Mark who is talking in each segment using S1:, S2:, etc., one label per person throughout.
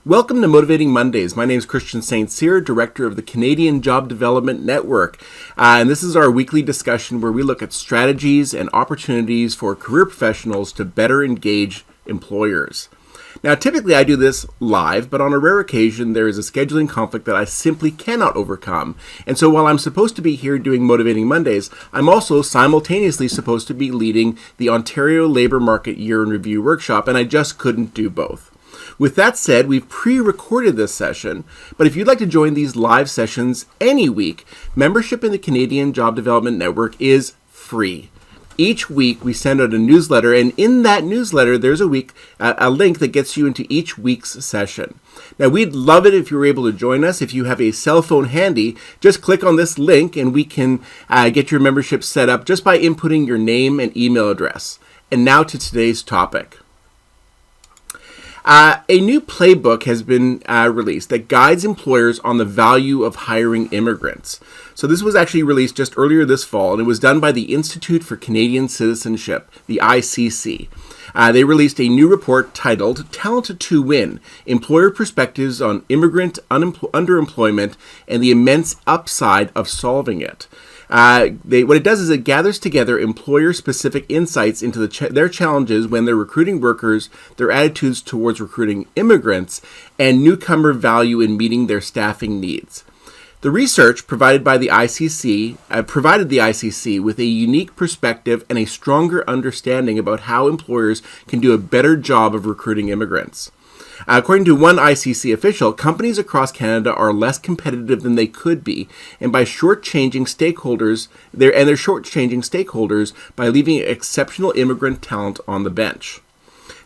S1: Welcome to Motivating Mondays. My name is Christian St. Cyr, Director of the Canadian Job Development Network. And this is our weekly discussion where we look at strategies and opportunities for career professionals to better engage employers. Now, typically I do this live, but on a rare occasion there is a scheduling conflict that I simply cannot overcome. And so while I'm supposed to be here doing Motivating Mondays, I'm also simultaneously supposed to be leading the Ontario Labour Market Year in Review workshop, and I just couldn't do both. With that said, we've pre-recorded this session, but if you'd like to join these live sessions any week, membership in the Canadian Job Development Network is free. Each week we send out a newsletter, and in that newsletter there's a link that gets you into each week's session. Now, we'd love it if you were able to join us. If you have a cell phone handy, just click on this link and we can get your membership set up just by inputting your name and email address. And now to today's topic. A new playbook has been released that guides employers on the value of hiring immigrants. So this was actually released just earlier this fall, and it was done by the Institute for Canadian Citizenship, the ICC. They released a new report titled Talent to Win, Employer Perspectives on Immigrant Underemployment and the Immense Upside of Solving It. What it does is it gathers together employer-specific insights into their challenges when they're recruiting workers, their attitudes towards recruiting immigrants, and newcomer value in meeting their staffing needs. The research provided the ICC with a unique perspective and a stronger understanding about how employers can do a better job of recruiting immigrants. According to one ICC official, companies across Canada are less competitive than they could be, and they're shortchanging stakeholders by leaving exceptional immigrant talent on the bench.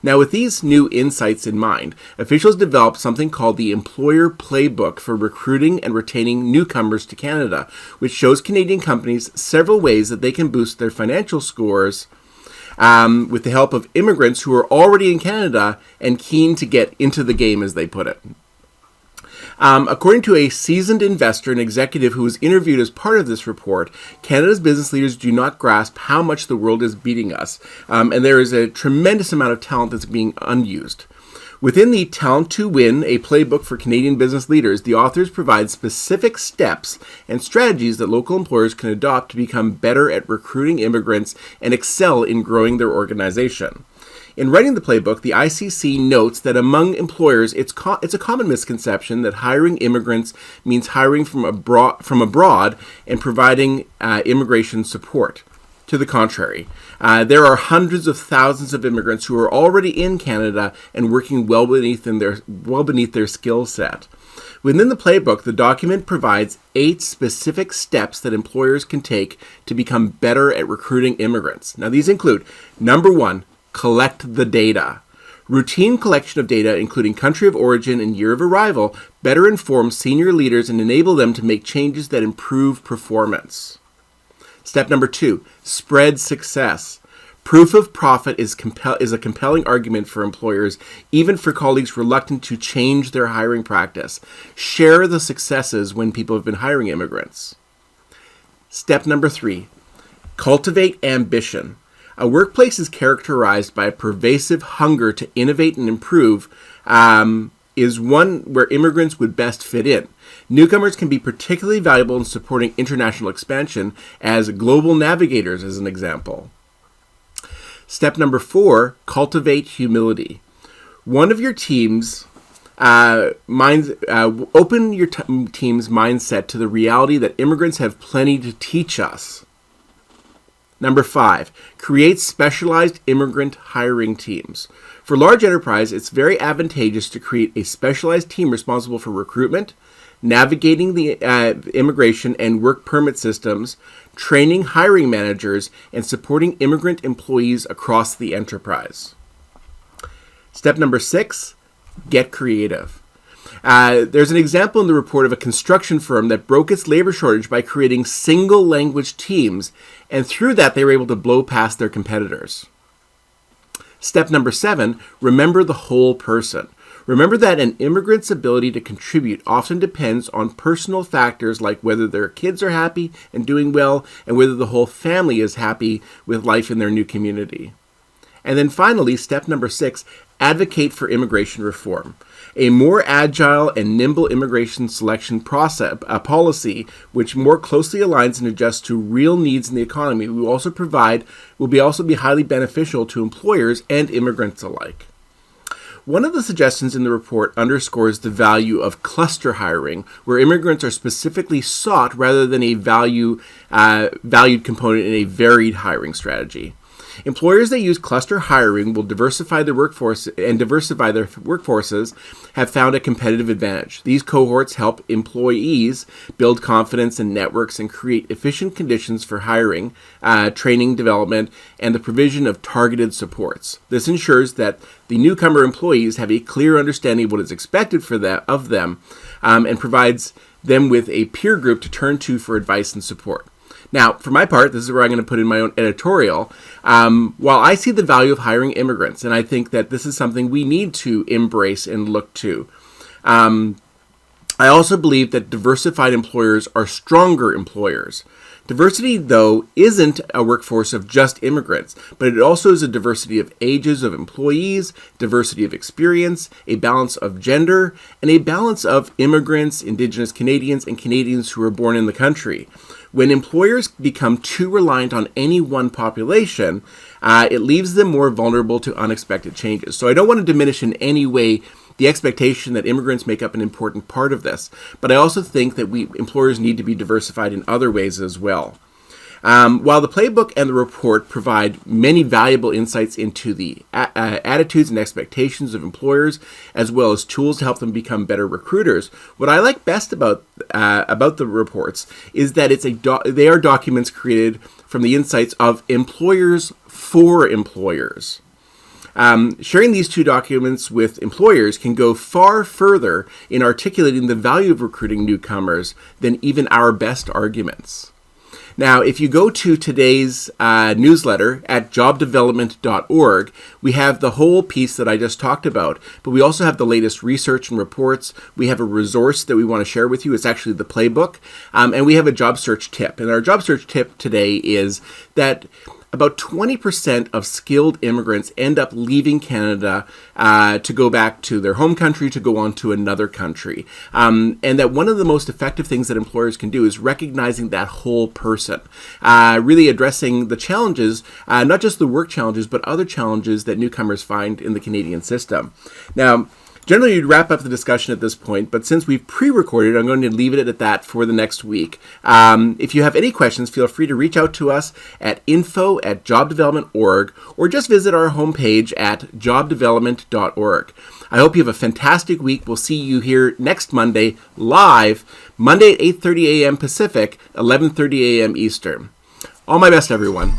S1: Now, with these new insights in mind, officials developed something called the Employer Playbook for recruiting and retaining newcomers to Canada, which shows Canadian companies several ways that they can boost their financial scores with the help of immigrants who are already in Canada and keen to get into the game, as they put it. According to a seasoned investor and executive who was interviewed as part of this report, Canada's business leaders do not grasp how much the world is beating us, and there is a tremendous amount of talent that's being unused. Within the Talent to Win, a playbook for Canadian business leaders, the authors provide specific steps and strategies that local employers can adopt to become better at recruiting immigrants and excel in growing their organization. In writing the playbook, the ICC notes that among employers, it's a common misconception that hiring immigrants means hiring from abroad and providing immigration support. To the contrary, there are hundreds of thousands of immigrants who are already in Canada and working well beneath their skill set. Within the playbook, the document provides 8 specific steps that employers can take to become better at recruiting immigrants. Now, these include, number 1, collect the data. Routine collection of data, including country of origin and year of arrival, better informs senior leaders and enable them to make changes that improve performance. Step number 2, spread success. Proof of profit is a compelling argument for employers, even for colleagues reluctant to change their hiring practice. Share the successes when people have been hiring immigrants. Step number 3, cultivate ambition. A workplace is characterized by a pervasive hunger to innovate and improve, is one where immigrants would best fit in. Newcomers can be particularly valuable in supporting international expansion as global navigators, as an example. Step number 4, cultivate humility. Open your team's mindset to the reality that immigrants have plenty to teach us. Number 5, create specialized immigrant hiring teams. For large enterprise, it's very advantageous to create a specialized team responsible for recruitment, navigating the immigration and work permit systems, training hiring managers, and supporting immigrant employees across the enterprise. Step number 6, get creative. There's an example in the report of a construction firm that broke its labor shortage by creating single language teams, and through that they were able to blow past their competitors. Step number 7, remember the whole person. Remember that an immigrant's ability to contribute often depends on personal factors like whether their kids are happy and doing well and whether the whole family is happy with life in their new community. And then finally, step number 6, advocate for immigration reform. A more agile and nimble immigration selection process, a policy which more closely aligns and adjusts to real needs in the economy will also be highly beneficial to employers and immigrants alike. One of the suggestions in the report underscores the value of cluster hiring, where immigrants are specifically sought rather than a valued component in a varied hiring strategy. Employers that use cluster hiring will diversify their workforces have found a competitive advantage. These cohorts help employees build confidence in networks and create efficient conditions for hiring, training, development, and the provision of targeted supports. This ensures that the newcomer employees have a clear understanding of what is expected of them, and provides them with a peer group to turn to for advice and support. Now, for my part, this is where I'm going to put in my own editorial. While I see the value of hiring immigrants, and I think that this is something we need to embrace and look to, I also believe that diversified employers are stronger employers. Diversity, though, isn't a workforce of just immigrants, but it also is a diversity of ages of employees, diversity of experience, a balance of gender, and a balance of immigrants, Indigenous Canadians, and Canadians who were born in the country. When employers become too reliant on any one population, it leaves them more vulnerable to unexpected changes. So I don't want to diminish in any way the expectation that immigrants make up an important part of this, but I also think that employers need to be diversified in other ways as well. While the playbook and the report provide many valuable insights into the attitudes and expectations of employers, as well as tools to help them become better recruiters, what I like best about the reports is that they are documents created from the insights of employers for employers. Sharing these two documents with employers can go far further in articulating the value of recruiting newcomers than even our best arguments. Now, if you go to today's newsletter at jobdevelopment.org, we have the whole piece that I just talked about, but we also have the latest research and reports. We have a resource that we want to share with you. It's actually the playbook, and we have a job search tip. And our job search tip today is that about 20% of skilled immigrants end up leaving Canada to go back to their home country, to go on to another country. And that one of the most effective things that employers can do is recognizing that whole person, really addressing the challenges, not just the work challenges, but other challenges that newcomers find in the Canadian system. Now, generally, you'd wrap up the discussion at this point, but since we've pre-recorded, I'm going to leave it at that for the next week. If you have any questions, feel free to reach out to us at info@jobdevelopment.org or just visit our homepage at jobdevelopment.org. I hope you have a fantastic week. We'll see you here next Monday, live, Monday at 8:30 a.m. Pacific, 11:30 a.m. Eastern. All my best, everyone.